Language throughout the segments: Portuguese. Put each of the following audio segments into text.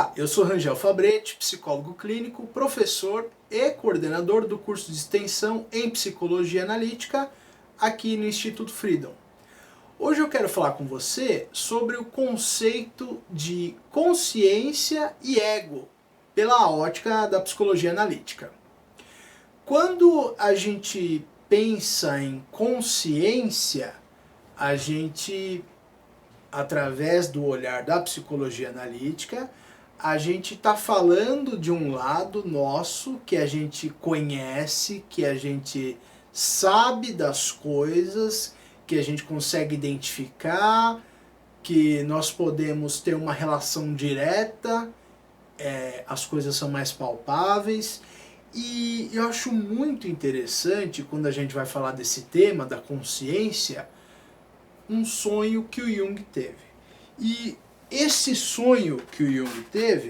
Olá, eu sou Rangel Fabretti, psicólogo clínico, professor e coordenador do curso de extensão em Psicologia Analítica aqui no Instituto Freedom. Hoje eu quero falar com você sobre o conceito de consciência e ego pela ótica da psicologia analítica. Quando a gente pensa em consciência, a gente, através do olhar da psicologia analítica, a gente está falando de um lado nosso que a gente conhece, que a gente sabe das coisas, que a gente consegue identificar, que nós podemos ter uma relação direta, as coisas são mais palpáveis. E eu acho muito interessante, quando a gente vai falar desse tema da consciência, um sonho que o Jung teve. E esse sonho que o Jung teve,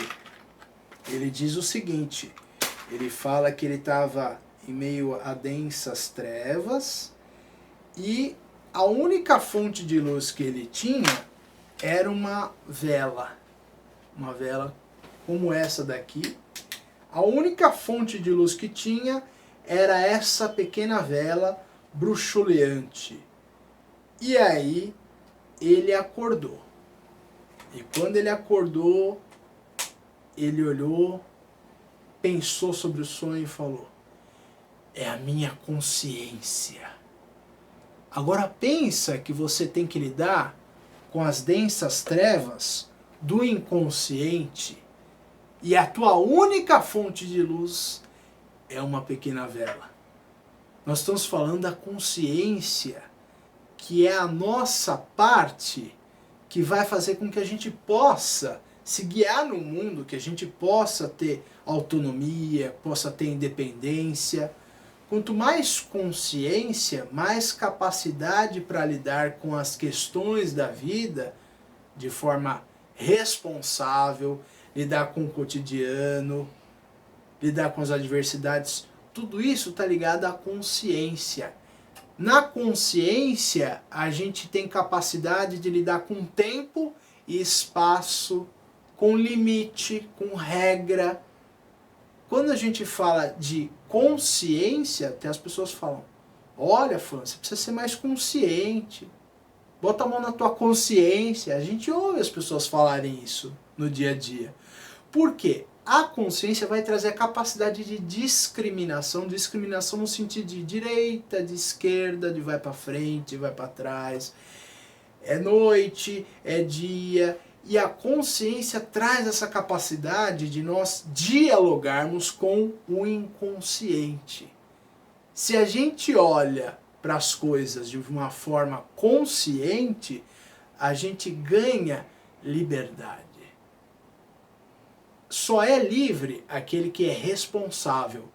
ele diz o seguinte: ele fala que ele estava em meio a densas trevas e a única fonte de luz que ele tinha era uma vela como essa daqui. A única fonte de luz que tinha era essa pequena vela bruxuleante. E aí ele acordou. E quando ele acordou, ele olhou, pensou sobre o sonho e falou: é a minha consciência. Agora pensa que você tem que lidar com as densas trevas do inconsciente e a tua única fonte de luz é uma pequena vela. Nós estamos falando da consciência, que é a nossa parte que vai fazer com que a gente possa se guiar no mundo, que a gente possa ter autonomia, possa ter independência. Quanto mais consciência, mais capacidade para lidar com as questões da vida de forma responsável, lidar com o cotidiano, lidar com as adversidades. Tudo isso está ligado à consciência. Na consciência, a gente tem capacidade de lidar com tempo e espaço, com limite, com regra. Quando a gente fala de consciência, até as pessoas falam: olha, Fran, você precisa ser mais consciente. Bota a mão na tua consciência. A gente ouve as pessoas falarem isso no dia a dia. Por quê? A consciência vai trazer a capacidade de discriminação no sentido de direita, de esquerda, de vai para frente, vai para trás. É noite, é dia. E a consciência traz essa capacidade de nós dialogarmos com o inconsciente. Se a gente olha para as coisas de uma forma consciente, a gente ganha liberdade. Só é livre aquele que é responsável.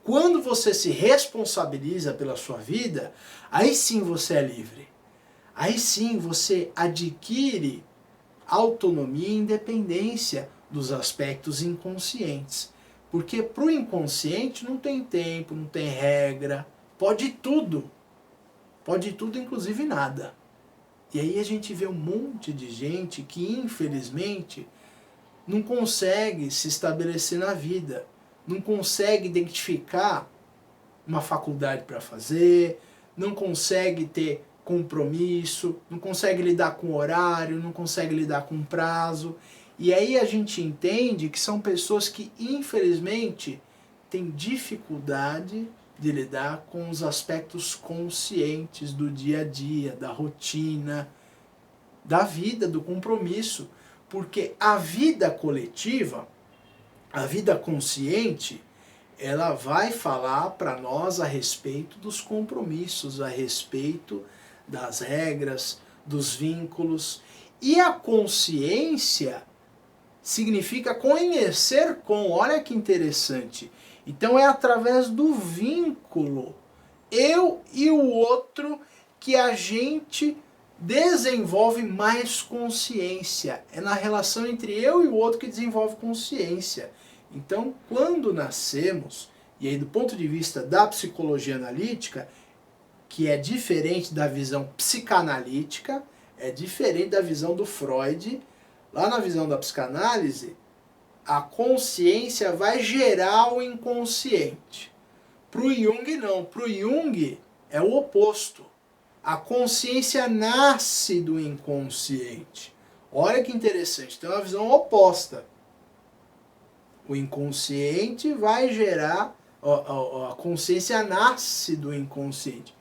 Quando você se responsabiliza pela sua vida, aí sim você é livre. Aí sim você adquire autonomia e independência dos aspectos inconscientes. Porque para o inconsciente não tem tempo, não tem regra, pode tudo. Pode tudo, inclusive nada. E aí a gente vê um monte de gente que, infelizmente, não consegue se estabelecer na vida, não consegue identificar uma faculdade para fazer, não consegue ter compromisso, não consegue lidar com horário, não consegue lidar com prazo. E aí a gente entende que são pessoas que, infelizmente, têm dificuldade de lidar com os aspectos conscientes do dia a dia, da rotina, da vida, do compromisso. Porque a vida coletiva, a vida consciente, ela vai falar para nós a respeito dos compromissos, a respeito das regras, dos vínculos. E a consciência significa conhecer com, olha que interessante. Então é através do vínculo, eu e o outro, que a gente desenvolve mais consciência. É na relação entre eu e o outro que desenvolve consciência. Então, quando nascemos, e aí do ponto de vista da psicologia analítica, que é diferente da visão psicanalítica, é diferente da visão do Freud, lá na visão da psicanálise, a consciência vai gerar o inconsciente. Para o Jung não, para o Jung é o oposto. A consciência nasce do inconsciente. Olha que interessante, tem uma visão oposta. O inconsciente vai gerar, a consciência nasce do inconsciente.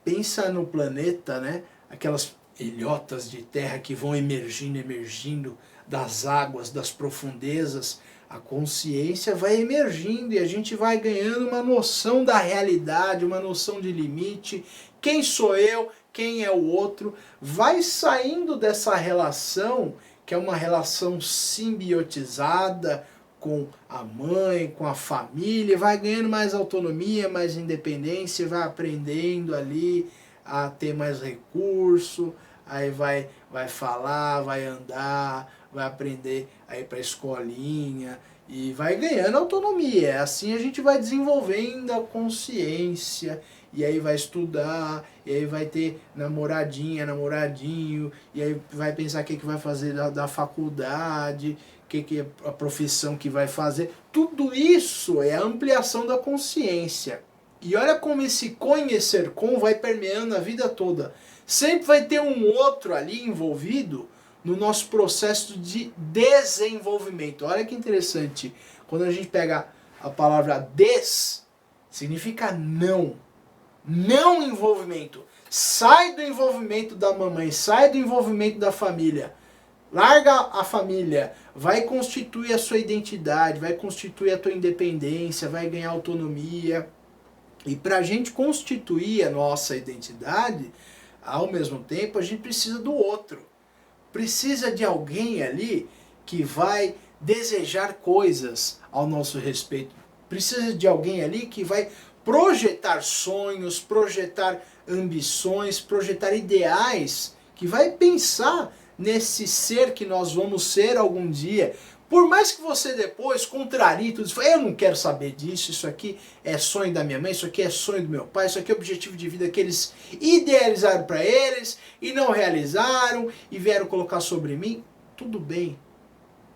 Pensa no planeta, né? Aquelas ilhotas de terra que vão emergindo das águas, das profundezas. A consciência vai emergindo e a gente vai ganhando uma noção da realidade, uma noção de limite. Quem sou eu? Quem é o outro? Vai saindo dessa relação, que é uma relação simbiotizada com a mãe, com a família, vai ganhando mais autonomia, mais independência, vai aprendendo ali a ter mais recurso, aí vai falar, vai andar, vai aprender a ir para a escolinha e vai ganhando autonomia. Assim a gente vai desenvolvendo a consciência e aí vai estudar, e aí vai ter namoradinha, namoradinho, e aí vai pensar o que vai fazer da faculdade, que é a profissão que vai fazer. Tudo isso é a ampliação da consciência. E olha como esse conhecer com vai permeando a vida toda. Sempre vai ter um outro ali envolvido no nosso processo de desenvolvimento. Olha que interessante. Quando a gente pega a palavra des, significa não. Não envolvimento. Sai do envolvimento da mamãe, sai do envolvimento da família. Larga a família, vai constituir a sua identidade, vai constituir a tua independência, vai ganhar autonomia. E para a gente constituir a nossa identidade, ao mesmo tempo a gente precisa do outro. Precisa de alguém ali que vai desejar coisas ao nosso respeito. Precisa de alguém ali que vai projetar sonhos, projetar ambições, projetar ideais, que vai pensar nesse ser que nós vamos ser algum dia. Por mais que você depois contrarie tudo, eu não quero saber disso, isso aqui é sonho da minha mãe, isso aqui é sonho do meu pai, isso aqui é objetivo de vida que eles idealizaram para eles e não realizaram e vieram colocar sobre mim, tudo bem.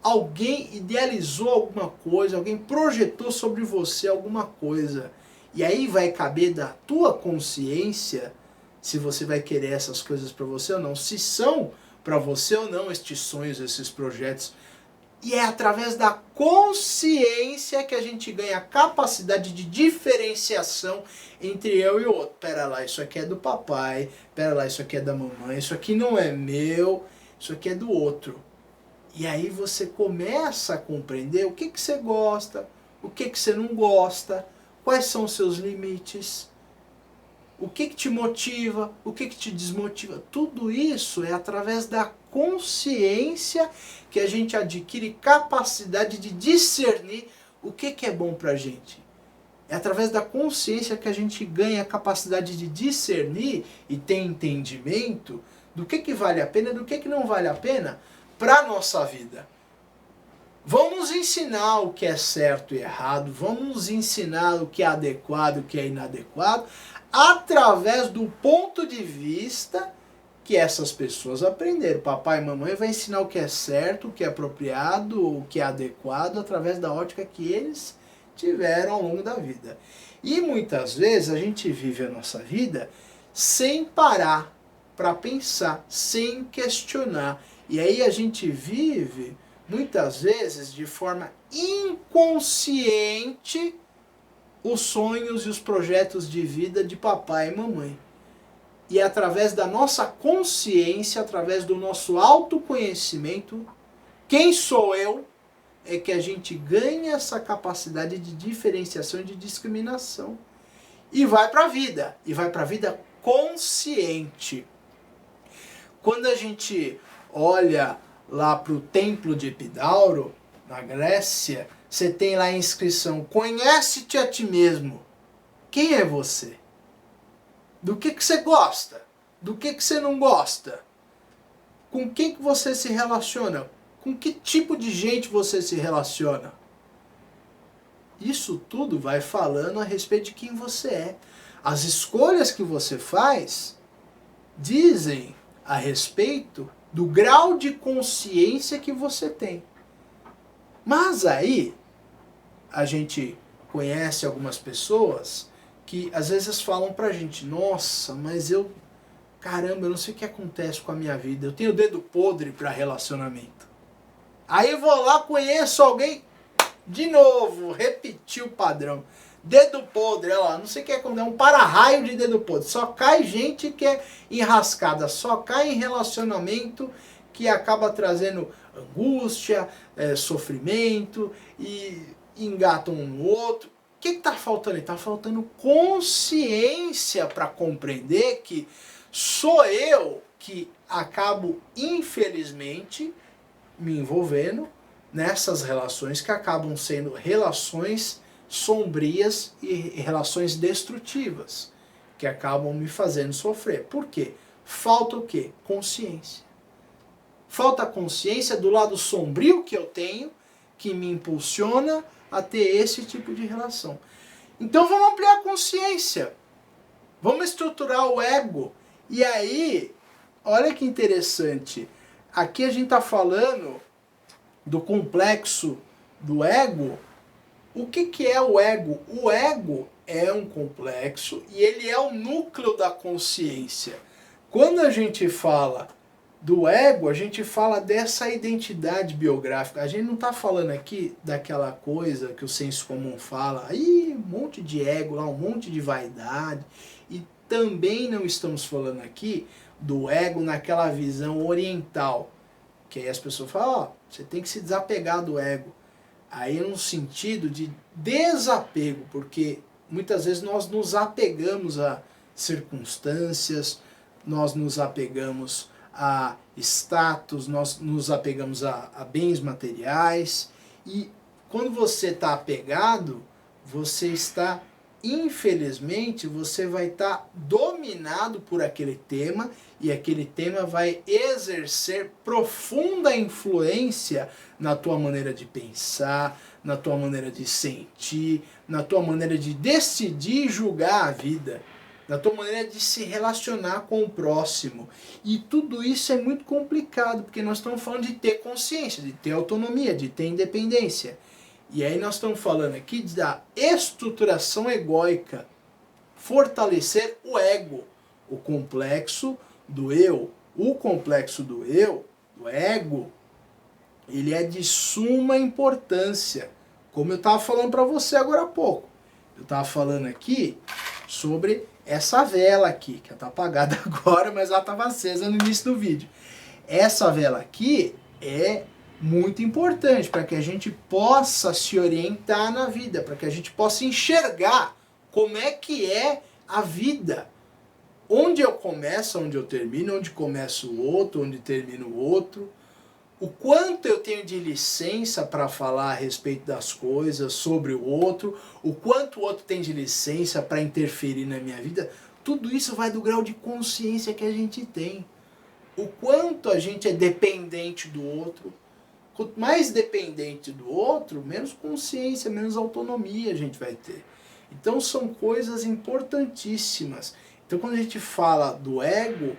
Alguém idealizou alguma coisa, alguém projetou sobre você alguma coisa. E aí vai caber da tua consciência se você vai querer essas coisas para você ou não, se são para você ou não estes sonhos, esses projetos. E é através da consciência que a gente ganha a capacidade de diferenciação entre eu e o outro. Pera lá, isso aqui é do papai, pera lá, isso aqui é da mamãe, isso aqui não é meu, isso aqui é do outro. E aí você começa a compreender o que você gosta, o que você não gosta, quais são os seus limites, o que te motiva, o que te desmotiva. Tudo isso é através da consciência que a gente adquire capacidade de discernir o que é bom pra gente. É através da consciência que a gente ganha a capacidade de discernir e ter entendimento do que vale a pena e do que não vale a pena para a nossa vida. Vamos ensinar o que é certo e errado, vamos ensinar o que é adequado e o que é inadequado, através do ponto de vista que essas pessoas aprenderam. Papai e mamãe vai ensinar o que é certo, o que é apropriado, o que é adequado, através da ótica que eles tiveram ao longo da vida. E muitas vezes a gente vive a nossa vida sem parar para pensar, sem questionar. E aí a gente vive muitas vezes de forma inconsciente os sonhos e os projetos de vida de papai e mamãe. E é através da nossa consciência, através do nosso autoconhecimento, quem sou eu, é que a gente ganha essa capacidade de diferenciação e de discriminação. E vai para a vida. E vai para a vida consciente. Quando a gente olha lá para o templo de Epidauro, na Grécia, você tem lá a inscrição: conhece-te a ti mesmo. Quem é você? Do que você gosta? Do que você não gosta? Com quem que você se relaciona? Com que tipo de gente você se relaciona? Isso tudo vai falando a respeito de quem você é. As escolhas que você faz dizem a respeito do grau de consciência que você tem. Mas aí a gente conhece algumas pessoas que às vezes falam pra gente, nossa, mas caramba, eu não sei o que acontece com a minha vida, eu tenho dedo podre pra relacionamento. Aí eu vou lá, conheço alguém, de novo, repetir o padrão. Dedo podre, olha lá, não sei o que acontece, é um para-raio de dedo podre. Só cai gente que é enrascada, só cai em relacionamento que acaba trazendo angústia, sofrimento e engata um no outro. O que está faltando? Está faltando consciência para compreender que sou eu que acabo, infelizmente, me envolvendo nessas relações que acabam sendo relações sombrias e relações destrutivas, que acabam me fazendo sofrer. Por quê? Falta o quê? Consciência. Falta consciência do lado sombrio que eu tenho, que me impulsiona a ter esse tipo de relação. Então vamos ampliar a consciência. Vamos estruturar o ego. E aí, olha que interessante. Aqui a gente está falando do complexo do ego. O que é o ego? O ego é um complexo e ele é o núcleo da consciência. Quando a gente fala do ego, a gente fala dessa identidade biográfica. A gente não está falando aqui daquela coisa que o senso comum fala, aí um monte de ego lá, um monte de vaidade. E também não estamos falando aqui do ego naquela visão oriental, que aí as pessoas falam, ó, você tem que se desapegar do ego. Aí no sentido de desapego, porque muitas vezes nós nos apegamos a circunstâncias, nós nos apegamos a status, nós nos apegamos a bens materiais, e quando você está apegado, você está, infelizmente, você vai estar dominado por aquele tema, e aquele tema vai exercer profunda influência na tua maneira de pensar, na tua maneira de sentir, na tua maneira de decidir e julgar a vida, na tua maneira de se relacionar com o próximo. E tudo isso é muito complicado, porque nós estamos falando de ter consciência, de ter autonomia, de ter independência. E aí nós estamos falando aqui da estruturação egóica, fortalecer o ego, o complexo do eu. O complexo do eu, do ego, ele é de suma importância. Como eu estava falando para você agora há pouco. Eu estava falando aqui sobre essa vela aqui, que está apagada agora, mas ela estava acesa no início do vídeo. Essa vela aqui é muito importante para que a gente possa se orientar na vida, para que a gente possa enxergar como é que é a vida. Onde eu começo, onde eu termino, onde começa o outro, onde termina o outro. O quanto eu tenho de licença para falar a respeito das coisas, sobre o outro, o quanto o outro tem de licença para interferir na minha vida, tudo isso vai do grau de consciência que a gente tem. O quanto a gente é dependente do outro. Quanto mais dependente do outro, menos consciência, menos autonomia a gente vai ter. Então são coisas importantíssimas. Então quando a gente fala do ego,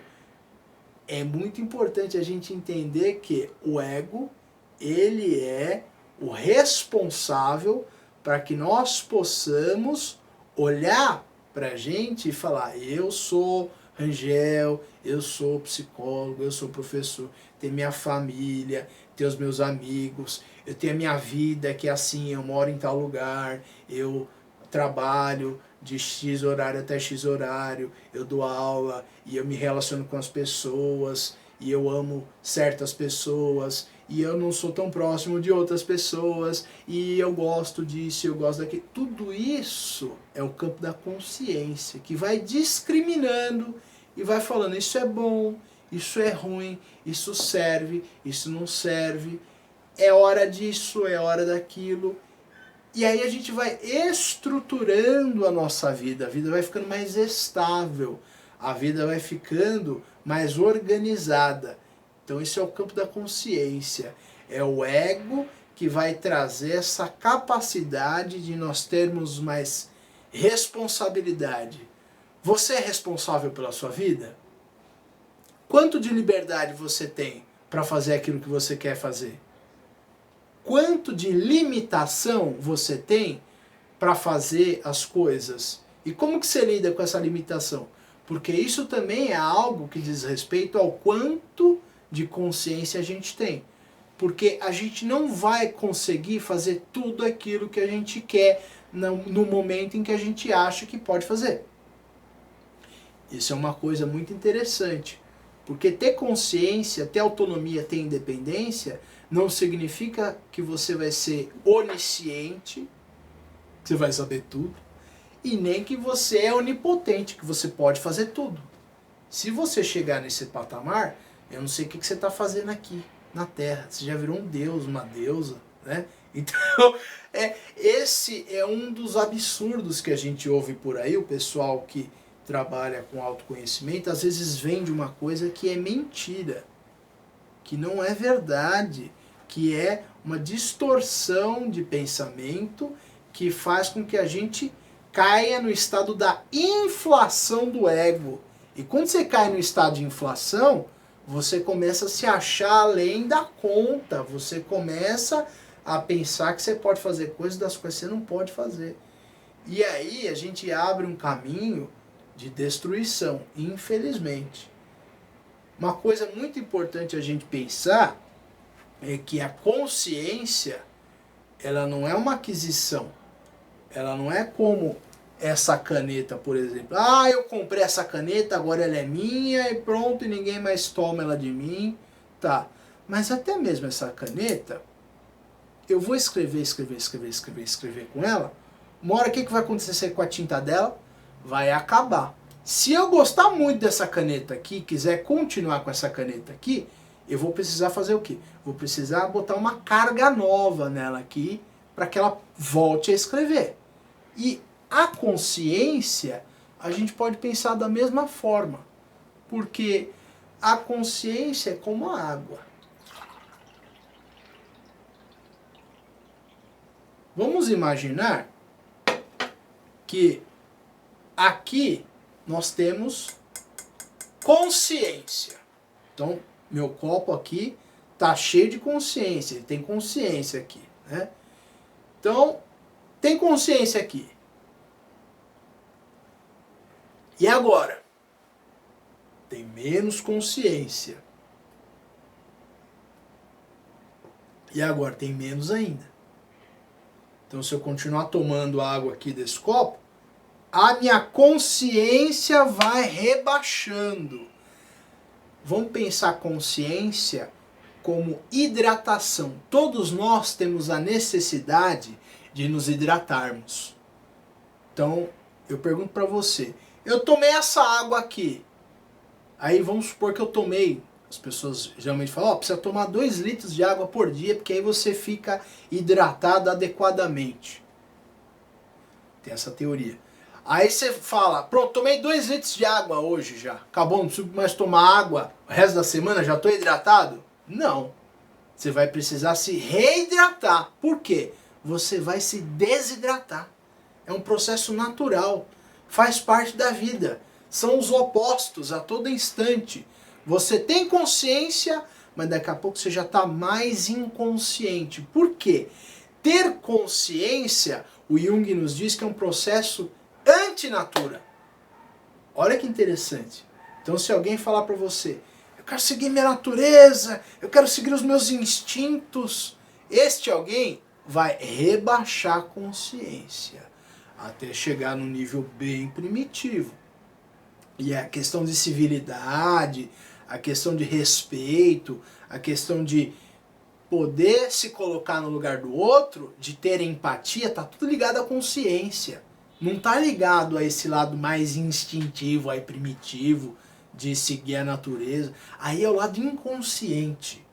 é muito importante a gente entender que o ego, ele é o responsável para que nós possamos olhar para a gente e falar, eu sou Rangel, eu sou psicólogo, eu sou professor, tenho minha família, tenho os meus amigos, eu tenho a minha vida que é assim, eu moro em tal lugar, eu trabalho de X horário até X horário, eu dou aula e eu me relaciono com as pessoas e eu amo certas pessoas e eu não sou tão próximo de outras pessoas e eu gosto disso, eu gosto daquilo. Tudo isso é o campo da consciência que vai discriminando e vai falando isso é bom, isso é ruim, isso serve, isso não serve, é hora disso, é hora daquilo. E aí a gente vai estruturando a nossa vida, a vida vai ficando mais estável, a vida vai ficando mais organizada. Então esse é o campo da consciência, é o ego que vai trazer essa capacidade de nós termos mais responsabilidade. Você é responsável pela sua vida? Quanto de liberdade você tem para fazer aquilo que você quer fazer? quanto de limitação você tem para fazer as coisas. E como que você lida com essa limitação? Porque isso também é algo que diz respeito ao quanto de consciência a gente tem. Porque a gente não vai conseguir fazer tudo aquilo que a gente quer no momento em que a gente acha que pode fazer. Isso é uma coisa muito interessante. Porque ter consciência, ter autonomia, ter independência, não significa que você vai ser onisciente, que você vai saber tudo, e nem que você é onipotente, que você pode fazer tudo. Se você chegar nesse patamar, eu não sei o que você está fazendo aqui na Terra. Você já virou um deus, uma deusa, né? Então, esse é um dos absurdos que a gente ouve por aí. O pessoal que trabalha com autoconhecimento às vezes vende uma coisa que é mentira, que não é verdade, que é uma distorção de pensamento que faz com que a gente caia no estado da inflação do ego. E quando você cai no estado de inflação, você começa a se achar além da conta, você começa a pensar que você pode fazer coisas das quais você não pode fazer. E aí a gente abre um caminho de destruição, infelizmente. Uma coisa muito importante a gente pensar é que a consciência, ela não é uma aquisição. Ela não é como essa caneta, por exemplo. Ah, eu comprei essa caneta, agora ela é minha e pronto, e ninguém mais toma ela de mim. Tá. Mas até mesmo essa caneta, eu vou escrever com ela. Uma hora o que vai acontecer com a tinta dela? Vai acabar. Se eu gostar muito dessa caneta aqui, quiser continuar com essa caneta aqui, eu vou precisar fazer o quê? Vou precisar botar uma carga nova nela aqui para que ela volte a escrever. E a consciência, a gente pode pensar da mesma forma. Porque a consciência é como a água. Vamos imaginar que aqui nós temos consciência. Então, meu copo aqui está cheio de consciência, ele tem consciência aqui, né? Então, tem consciência aqui. E agora? Tem menos consciência. E agora? Tem menos ainda. Então, se eu continuar tomando a água aqui desse copo, a minha consciência vai rebaixando. Vamos pensar consciência como hidratação. Todos nós temos a necessidade de nos hidratarmos. Então, eu pergunto para você, eu tomei essa água aqui. Aí vamos supor que eu tomei, as pessoas geralmente falam, precisa tomar 2 litros de água por dia, porque aí você fica hidratado adequadamente. Tem essa teoria. Aí você fala, pronto, tomei 2 litros de água hoje já. Acabou, não preciso mais tomar água o resto da semana, já estou hidratado? Não. Você vai precisar se reidratar. Por quê? Você vai se desidratar. É um processo natural. Faz parte da vida. São os opostos a todo instante. Você tem consciência, mas daqui a pouco você já está mais inconsciente. Por quê? Ter consciência, o Jung nos diz que é um processo antinatura. Olha que interessante. Então, se alguém falar para você, eu quero seguir minha natureza, eu quero seguir os meus instintos, este alguém vai rebaixar a consciência até chegar num nível bem primitivo. E a questão de civilidade, a questão de respeito, a questão de poder se colocar no lugar do outro, de ter empatia, tá tudo ligado à consciência. Não tá ligado a esse lado mais instintivo, aí primitivo, de seguir a natureza. Aí é o lado inconsciente.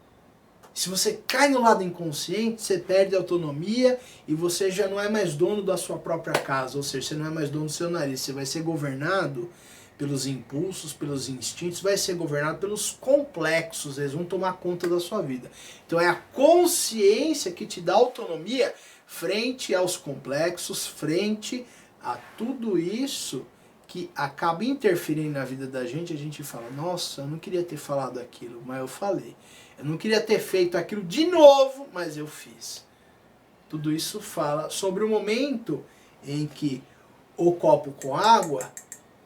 Se você cai no lado inconsciente, você perde a autonomia e você já não é mais dono da sua própria casa. Ou seja, você não é mais dono do seu nariz. Você vai ser governado pelos impulsos, pelos instintos, vai ser governado pelos complexos. Eles vão tomar conta da sua vida. Então é a consciência que te dá autonomia frente aos complexos, frente a tudo isso que acaba interferindo na vida da gente. A gente fala, nossa, eu não queria ter falado aquilo, mas eu falei. Eu não queria ter feito aquilo de novo, mas eu fiz. Tudo isso fala sobre o momento em que o copo com água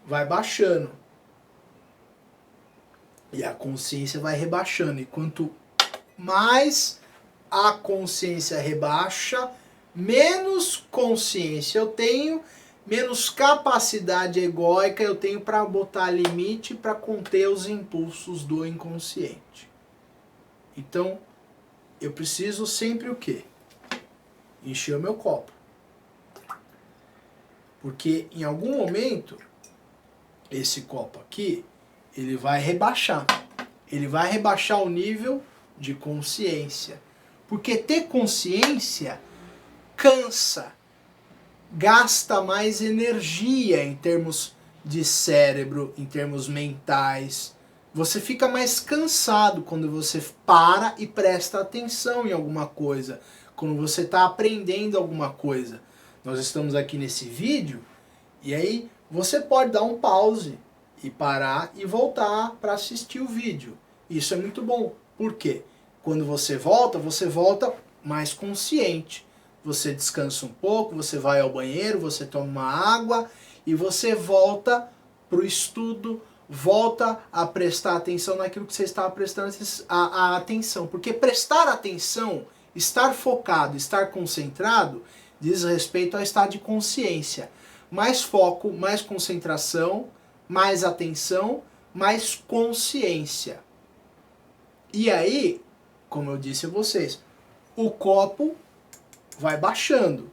vai baixando. E a consciência vai rebaixando. E quanto mais a consciência rebaixa, menos consciência eu tenho, menos capacidade egóica eu tenho para botar limite, para conter os impulsos do inconsciente. Então, eu preciso sempre o quê? Encher o meu copo. Porque em algum momento, esse copo aqui, ele vai rebaixar. Ele vai rebaixar o nível de consciência. Porque ter consciência cansa, gasta mais energia em termos de cérebro, em termos mentais. Você fica mais cansado quando você para e presta atenção em alguma coisa, quando você está aprendendo alguma coisa. Nós estamos aqui nesse vídeo e aí você pode dar um pause e parar e voltar para assistir o vídeo. Isso é muito bom. Por quê? Quando você volta mais consciente. Você descansa um pouco, você vai ao banheiro, você toma uma água e você volta para o estudo, volta a prestar atenção naquilo que você estava prestando a atenção. Porque prestar atenção, estar focado, estar concentrado, diz respeito ao estado de consciência. Mais foco, mais concentração, mais atenção, mais consciência. E aí, como eu disse a vocês, o copo vai baixando.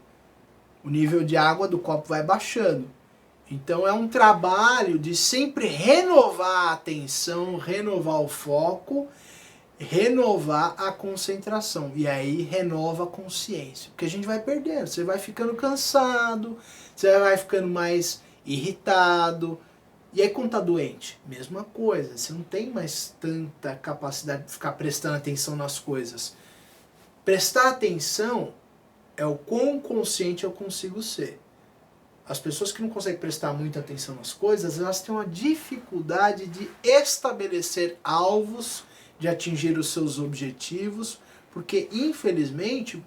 O nível de água do copo vai baixando. Então é um trabalho de sempre renovar a atenção, renovar o foco, renovar a concentração. E aí renova a consciência. Porque a gente vai perdendo. Você vai ficando cansado, você vai ficando mais irritado. E aí quando tá doente, mesma coisa. Você não tem mais tanta capacidade de ficar prestando atenção nas coisas. Prestar atenção é o quão consciente eu consigo ser. As pessoas que não conseguem prestar muita atenção nas coisas, elas têm uma dificuldade de estabelecer alvos, de atingir os seus objetivos, porque infelizmente,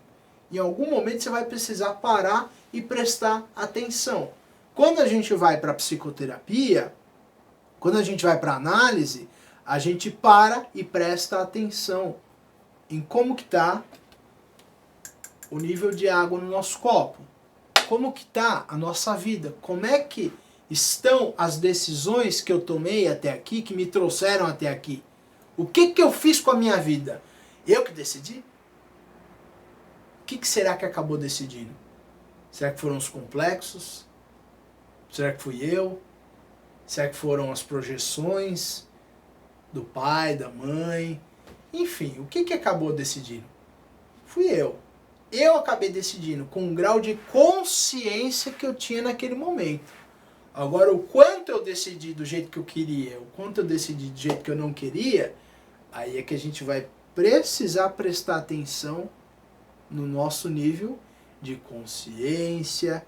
em algum momento você vai precisar parar e prestar atenção. Quando a gente vai para a psicoterapia, quando a gente vai para a análise, a gente para e presta atenção em como que está o nível de água no nosso copo. Como que está a nossa vida? Como é que estão as decisões que eu tomei até aqui, que me trouxeram até aqui? O que eu fiz com a minha vida? Eu que decidi? O que será que acabou decidindo? Será que foram os complexos? Será que fui eu? Será que foram as projeções do pai, da mãe? Enfim, o que acabou decidindo? Fui eu. Eu acabei decidindo com um grau de consciência que eu tinha naquele momento. Agora, o quanto eu decidi do jeito que eu queria, o quanto eu decidi do jeito que eu não queria, aí é que a gente vai precisar prestar atenção no nosso nível de consciência,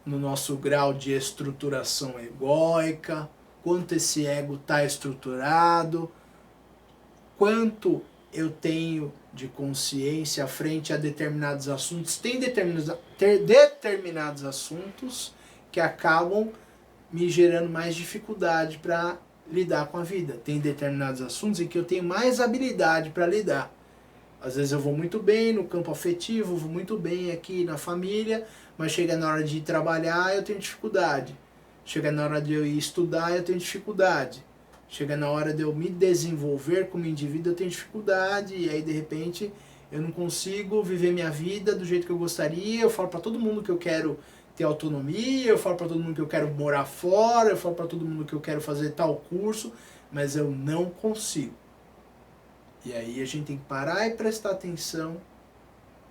no nosso grau de estruturação egóica, quanto esse ego está estruturado, quanto eu tenho de consciência frente a determinados assuntos. Tem determinados assuntos que acabam me gerando mais dificuldade para lidar com a vida. Tem determinados assuntos em que eu tenho mais habilidade para lidar. Às vezes eu vou muito bem no campo afetivo, vou muito bem aqui na família, mas chega na hora de ir trabalhar eu tenho dificuldade. Chega na hora de eu ir estudar eu tenho dificuldade. Chega na hora de eu me desenvolver como indivíduo, eu tenho dificuldade, e aí de repente eu não consigo viver minha vida do jeito que eu gostaria. Eu falo para todo mundo que eu quero ter autonomia, eu falo para todo mundo que eu quero morar fora, eu falo para todo mundo que eu quero fazer tal curso, mas eu não consigo. E aí a gente tem que parar e prestar atenção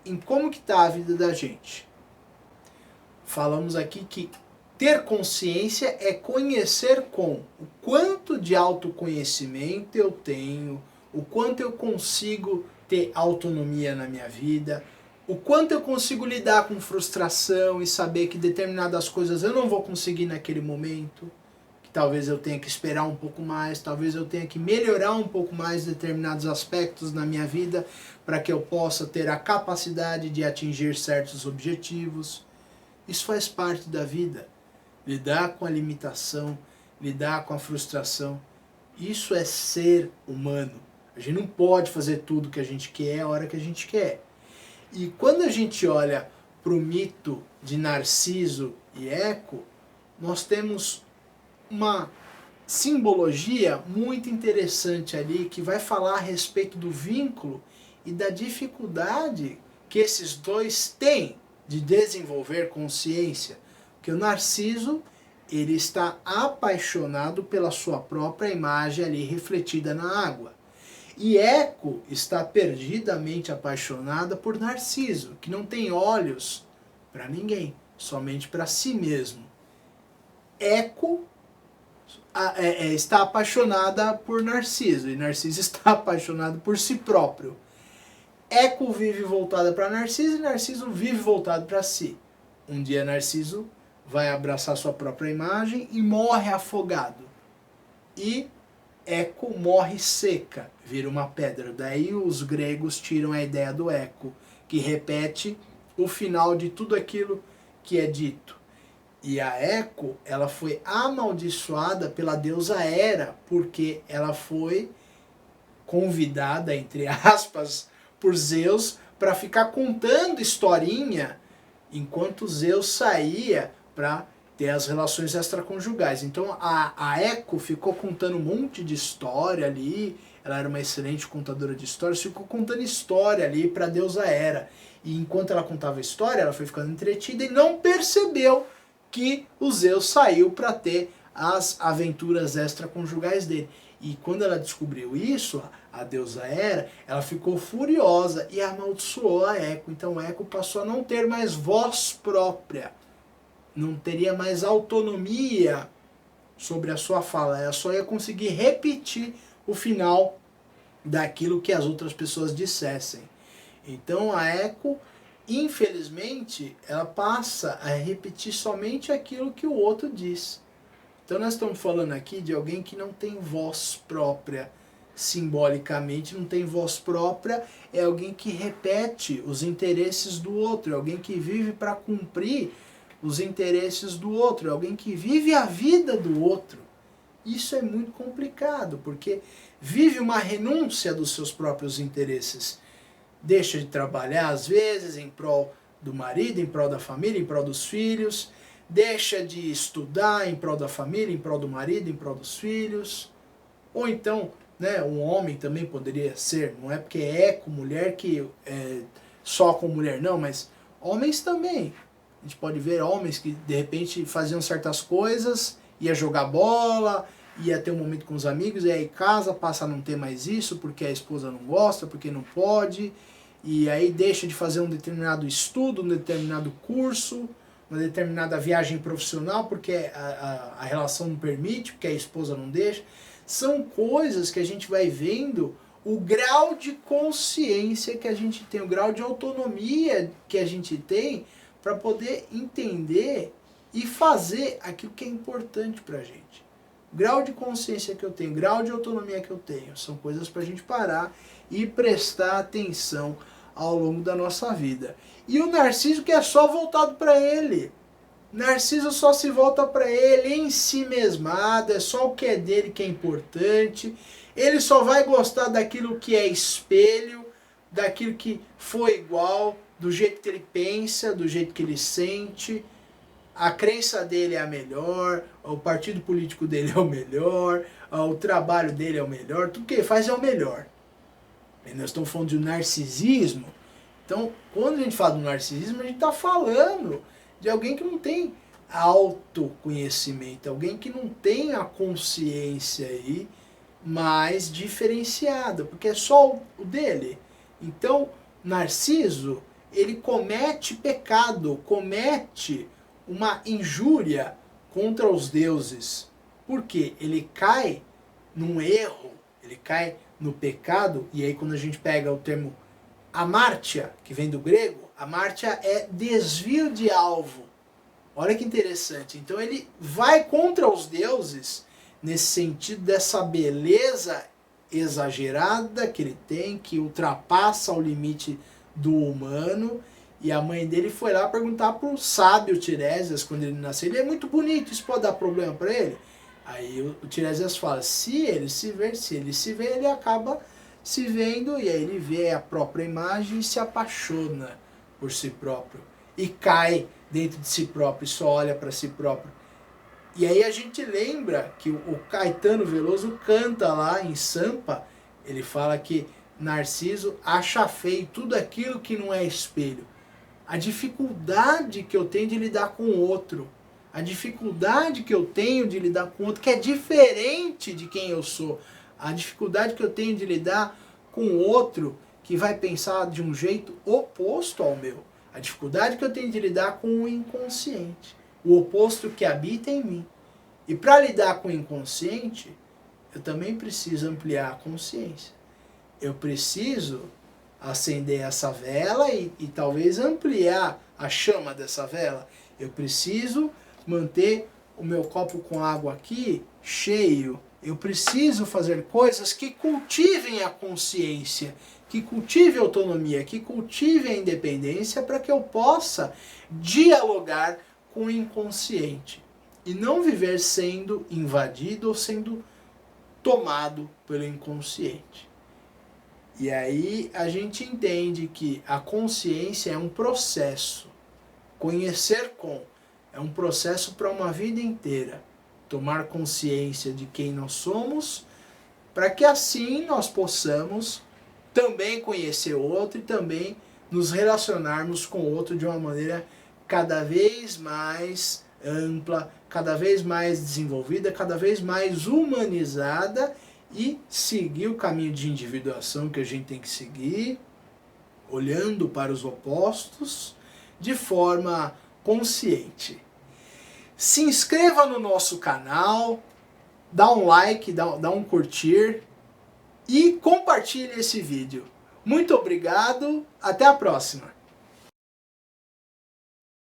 em como que está a vida da gente. Falamos aqui que ter consciência é conhecer com o quanto de autoconhecimento eu tenho, o quanto eu consigo ter autonomia na minha vida, o quanto eu consigo lidar com frustração e saber que determinadas coisas eu não vou conseguir naquele momento, que talvez eu tenha que esperar um pouco mais, talvez eu tenha que melhorar um pouco mais determinados aspectos na minha vida para que eu possa ter a capacidade de atingir certos objetivos. Isso faz parte da vida. Lidar com a limitação, lidar com a frustração, isso é ser humano. A gente não pode fazer tudo que a gente quer a hora que a gente quer. E quando a gente olha para o mito de Narciso e Eco, nós temos uma simbologia muito interessante ali que vai falar a respeito do vínculo e da dificuldade que esses dois têm de desenvolver consciência. Porque o Narciso, ele está apaixonado pela sua própria imagem ali refletida na água. E Eco está perdidamente apaixonada por Narciso, que não tem olhos para ninguém, somente para si mesmo. Eco está apaixonada por Narciso, e Narciso está apaixonado por si próprio. Eco vive voltada para Narciso e Narciso vive voltado para si. Um dia Narciso vai abraçar sua própria imagem e morre afogado. E Eco morre seca, vira uma pedra. Daí os gregos tiram a ideia do Eco, que repete o final de tudo aquilo que é dito. E a Eco, ela foi amaldiçoada pela deusa Hera, porque ela foi convidada, entre aspas, por Zeus para ficar contando historinha enquanto Zeus saía para ter as relações extraconjugais. Então a Eco ficou contando um monte de história ali, ela era uma excelente contadora de histórias, ficou contando história ali para a deusa Hera. E enquanto ela contava a história, ela foi ficando entretida e não percebeu que o Zeus saiu para ter as aventuras extraconjugais dele. E quando ela descobriu isso, a deusa Hera, ela ficou furiosa e amaldiçoou a Eco. Então Eco passou a não ter mais voz própria, não teria mais autonomia sobre a sua fala, ela só ia conseguir repetir o final daquilo que as outras pessoas dissessem. Então a Eco, infelizmente, ela passa a repetir somente aquilo que o outro diz. Então nós estamos falando aqui de alguém que não tem voz própria, simbolicamente não tem voz própria, é alguém que repete os interesses do outro, é alguém que vive para cumprir os interesses do outro, é alguém que vive a vida do outro. Isso é muito complicado, porque vive uma renúncia dos seus próprios interesses. Deixa de trabalhar às vezes em prol do marido, em prol da família, em prol dos filhos, deixa de estudar em prol da família, em prol do marido, em prol dos filhos. Ou então, né, um homem também poderia ser, não é porque é com mulher que é só com mulher, não, mas homens também. A gente pode ver homens que de repente faziam certas coisas, ia jogar bola, ia ter um momento com os amigos, e aí casa, passa a não ter mais isso, porque a esposa não gosta, porque não pode, e aí deixa de fazer um determinado estudo, um determinado curso, uma determinada viagem profissional, porque a relação não permite, porque a esposa não deixa. São coisas que a gente vai vendo o grau de consciência que a gente tem, o grau de autonomia que a gente tem para poder entender e fazer aquilo que é importante para a gente. O grau de consciência que eu tenho, o grau de autonomia que eu tenho, são coisas para a gente parar e prestar atenção ao longo da nossa vida. E o Narciso que é só voltado para ele. Narciso só se volta para ele em si mesmado, é só o que é dele que é importante. Ele só vai gostar daquilo que é espelho, daquilo que foi igual, do jeito que ele pensa, do jeito que ele sente. A crença dele é a melhor, o partido político dele é o melhor, o trabalho dele é o melhor, tudo que ele faz é o melhor. E nós estamos falando de narcisismo. Então, quando a gente fala do narcisismo, a gente está falando de alguém que não tem autoconhecimento, alguém que não tem a consciência aí mais diferenciada, porque é só o dele. Então, Narciso, ele comete pecado, comete uma injúria contra os deuses. Por quê? Ele cai num erro, ele cai no pecado, e aí quando a gente pega o termo amártia, que vem do grego, amártia é desvio de alvo. Olha que interessante. Então ele vai contra os deuses nesse sentido dessa beleza exagerada que ele tem, que ultrapassa o limite do humano. E a mãe dele foi lá perguntar pro sábio Tiresias, quando ele nasceu, ele é muito bonito, isso pode dar problema para ele? Aí o Tiresias fala, se ele se vê, ele acaba se vendo, e aí ele vê a própria imagem e se apaixona por si próprio. E cai dentro de si próprio, e só olha para si próprio. E aí a gente lembra que o Caetano Veloso canta lá em Sampa, ele fala que Narciso acha feio tudo aquilo que não é espelho. A dificuldade que eu tenho de lidar com o outro, a dificuldade que eu tenho de lidar com o outro que é diferente de quem eu sou, a dificuldade que eu tenho de lidar com o outro que vai pensar de um jeito oposto ao meu, a dificuldade que eu tenho de lidar com o inconsciente, o oposto que habita em mim. E para lidar com o inconsciente, eu também preciso ampliar a consciência. Eu preciso acender essa vela e talvez ampliar a chama dessa vela. Eu preciso manter o meu copo com água aqui cheio. Eu preciso fazer coisas que cultivem a consciência, que cultivem a autonomia, que cultivem a independência para que eu possa dialogar com o inconsciente e não viver sendo invadido ou sendo tomado pelo inconsciente. E aí a gente entende que a consciência é um processo. Conhecer é um processo para uma vida inteira. Tomar consciência de quem nós somos, para que assim nós possamos também conhecer o outro e também nos relacionarmos com o outro de uma maneira cada vez mais ampla, cada vez mais desenvolvida, cada vez mais humanizada, e seguir o caminho de individuação que a gente tem que seguir, olhando para os opostos, de forma consciente. Se inscreva no nosso canal, dá um like, dá um curtir e compartilhe esse vídeo. Muito obrigado, até a próxima!